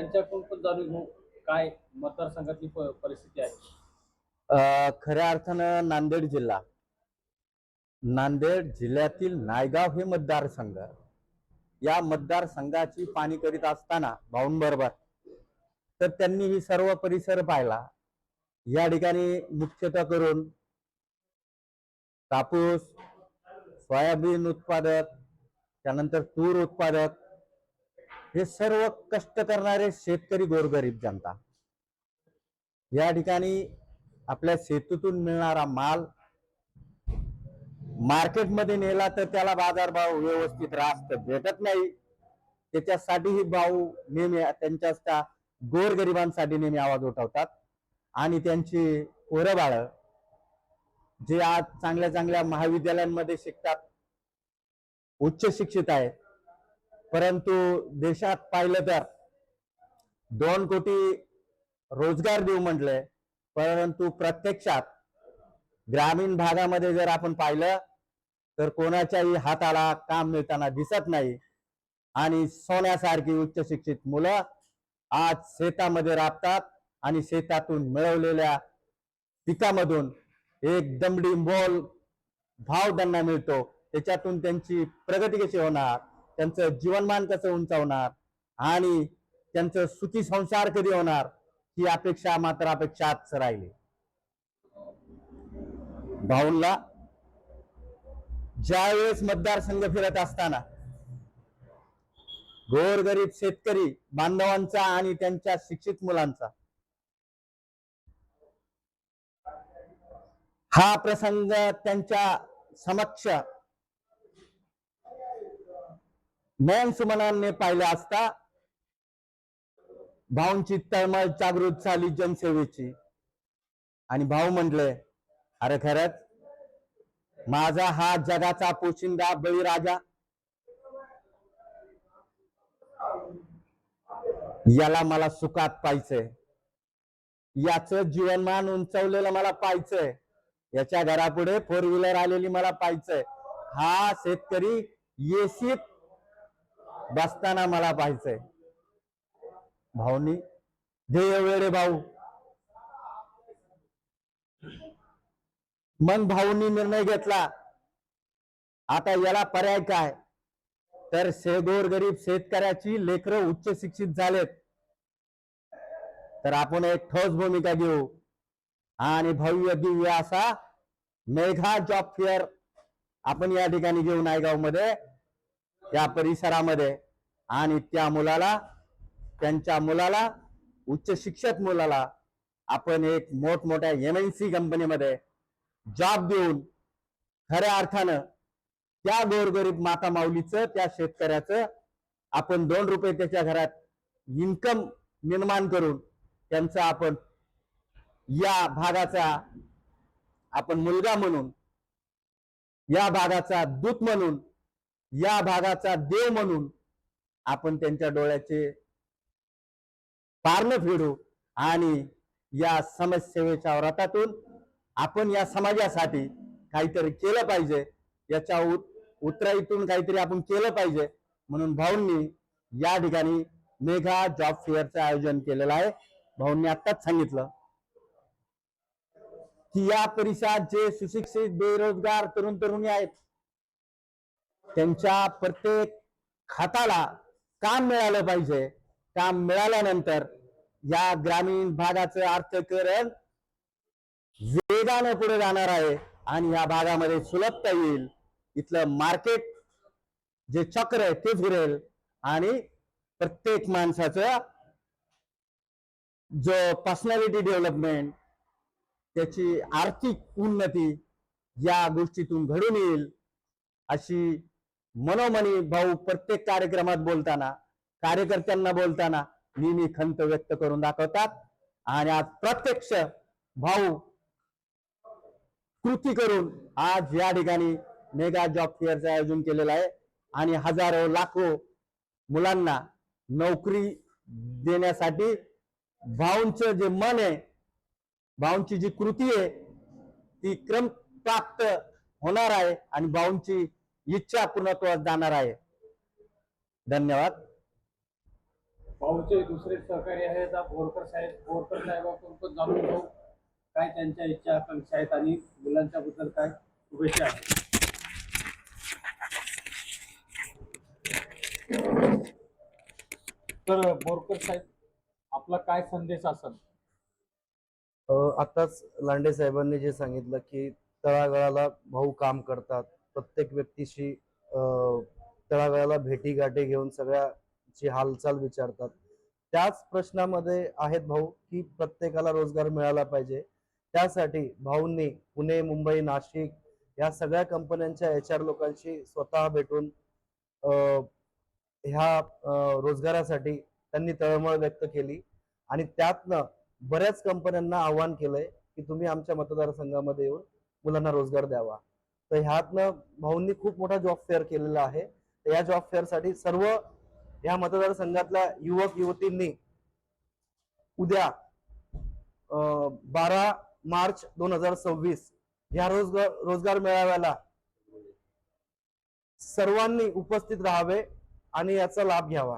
त्यांच्याकडून पण जाणून घेऊ काय मतदारसंघातली परिस्थिती आहे. खऱ्या अर्थानं नांदेड जिल्ह्यातील नायगाव हे मतदारसंघ, या मतदारसंघाची पाहणी करीत असताना भाऊंबरोबर तर त्यांनी ही सर्व परिसर पाहिला. या ठिकाणी मुख्यतः करून कापूस, सोयाबीन उत्पादक, त्यानंतर तूर उत्पादक, हे सर्व कष्ट करणारे शेतकरी, गोरगरीब जनता या ठिकाणी आपल्या शेतीतून मिळणारा माल मार्केटमध्ये नेला तर त्याला बाजारभाव व्यवस्थित रास्त भेटत नाही. त्याच्यासाठी ही भाऊ नेहमी त्यांच्या गोरगरिबांसाठी नेहमी आवाज उठवतात आणि त्यांची पोरं बाळ जे आज चांगल्या चांगल्या महाविद्यालयांमध्ये शिकतात, उच्च शिक्षित आहेत, परंतु देशात पाहिलं तर 2 कोटी रोजगार देऊ म्हटले, परंतु प्रत्यक्षात ग्रामीण भागामध्ये जर आपण पाहिलं तर कोणाच्याही हाताला काम मिळताना दिसत नाही. आणि सोन्यासारखी उच्च शिक्षित मुलं आज शेतामध्ये राबतात आणि शेतातून मिळवलेल्या पिकामधून एक दमडी मोल भाव त्यांना मिळतो. त्याच्यातून त्यांची प्रगती कशी होणार, त्यांचं जीवनमान कसं उंचावणार आणि त्यांचं सुखी संसार कधी होणार, ही अपेक्षा मात्र अपेक्षाच राहिली. भाऊंला ज्यावेळेस मतदारसंघ फिरत असताना गोरगरीब शेतकरी बांधवांचा आणि त्यांच्या शिक्षित मुलांचा हा प्रसंग त्यांच्या समक्ष नयन सुमनाने पाहिले असता भाऊंची तळमळ जागृत झाली जनसेवेची. आणि भाऊ म्हटले, अरे खरंच माझा हा जगाचा पोशिंदा बळीराजा, याला मला सुखात पाहिजे, याचं जीवनमान उंचवलेलं मला पाहिजे, याच्या घरापुढे 4 व्हीलर आलेली मला पाहिजे, हा शेतकरी येशीत बसताना मला पाहिजे. भाऊनी ध्येय वेळे भाऊ. मग भाऊंनी निर्णय घेतला, आता याला पर्याय काय, तर गोरगरीब शेतकऱ्याची लेकरं उच्च शिक्षित झालेत तर आपण एक ठोस भूमिका घेऊ आणि भव्य दिव्य असा मेघा जॉब फेअर आपण या ठिकाणी घेऊ नायगाव मध्ये, या परिसरामध्ये. आणि त्या मुलाला, त्यांच्या मुलाला, उच्च शिक्षित मुलाला आपण एक मोठमोठ्या MNC कंपनीमध्ये जॉब देऊन खऱ्या अर्थानं त्या गोरगरीब माता माऊलीचं, त्या शेतकऱ्याचं आपण 2 रुपये त्याच्या घरात इन्कम निर्माण करून त्यांचं आपण या भागाचा आपण मुलगा म्हणून, या भागाचा दूत म्हणून, या भागाचा देव म्हणून आपण त्यांच्या डोळ्याचे पारणं फेडू आणि या समाजसेवेच्या व्रतातून आपण या समाजासाठी काहीतरी केलं पाहिजे, याच्या उत्तराईतून काहीतरी आपण केलं पाहिजे. म्हणून भाऊंनी या ठिकाणी मेघा जॉब फेअरचं आयोजन केलेलं आहे. भाऊंनी आत्ताच सांगितलं की या परिसरात जे सुशिक्षित बेरोजगार तरुण तरुणी आहेत त्यांच्या प्रत्येक खात्याला काम मिळालं पाहिजे. काम मिळाल्यानंतर या ग्रामीण भागाचं अर्थकारण वेगाने पुढे जाणार आहे आणि या भागामध्ये सुलभता येईल. इथलं मार्केट जे चक्र आहे ते फिरेल आणि प्रत्येक माणसाचं जो पर्सनॅलिटी डेव्हलपमेंट, त्याची आर्थिक उन्नती या गोष्टीतून घडून येईल अशी मनोमनी भाऊ प्रत्येक कार्यक्रमात बोलताना, कार्यकर्त्यांना बोलताना नेहमी खंत व्यक्त करून दाखवतात. आणि आज प्रत्यक्ष भाऊ कृती करून आज या ठिकाणी मेगा जॉब फेअरचं आयोजन केलेलं आहे आणि हजारो लाखो मुलांना नोकरी देण्यासाठी भाऊंचं जे मन आहे, भाऊंची जी कृती आहे ती क्रम प्राप्त होणार आहे आणि भाऊंची इच्छा पूर्णत्वास जाणार आहे. धन्यवाद. भाऊचे दुसरे सहकारी आहेत बोरकर साहेब. बोरकर साहेबांकडून पण जाणून घेऊ काय त्यांच्या इच्छा आकांक्षा आहेत आणि मुलांच्या बद्दल काय शुभेच्छा आहेत. तर बोरकर साहेब, आपला काय संदेश असेल? आताच लांडे साहेबांनी जे सांगितलं की तळागाळाला भाऊ काम करतात, प्रत्येक व्यक्तीशी तळागाळाला भेटी गाठी घेऊन सगळ्याची हालचाल विचारतात. त्याच प्रश्नामध्ये आहेत भाऊ की प्रत्येकाला रोजगार मिळाला पाहिजे. त्यासाठी भाऊंनी पुणे, मुंबई, नाशिक या सगळ्या कंपन्यांच्या HR लोकांशी स्वतः भेटून ह्या रोजगारासाठी त्यांनी तळमळ व्यक्त केली आणि त्यातनं बऱ्याच कंपन्यांना आव्हान केलंय की तुम्ही आमच्या मतदारसंघामध्ये येऊन मुलांना रोजगार द्यावा. तर ह्यातनं भाऊंनी खूप मोठा जॉब फेअर केलेला आहे. तर या जॉब फेअर साठी सर्व या मतदारसंघातल्या युवक युवतींनी उद्या 12 मार्च 2026 या रोजगार मेळाव्याला सर्वांनी उपस्थित राहावे आणि याचा लाभ घ्यावा.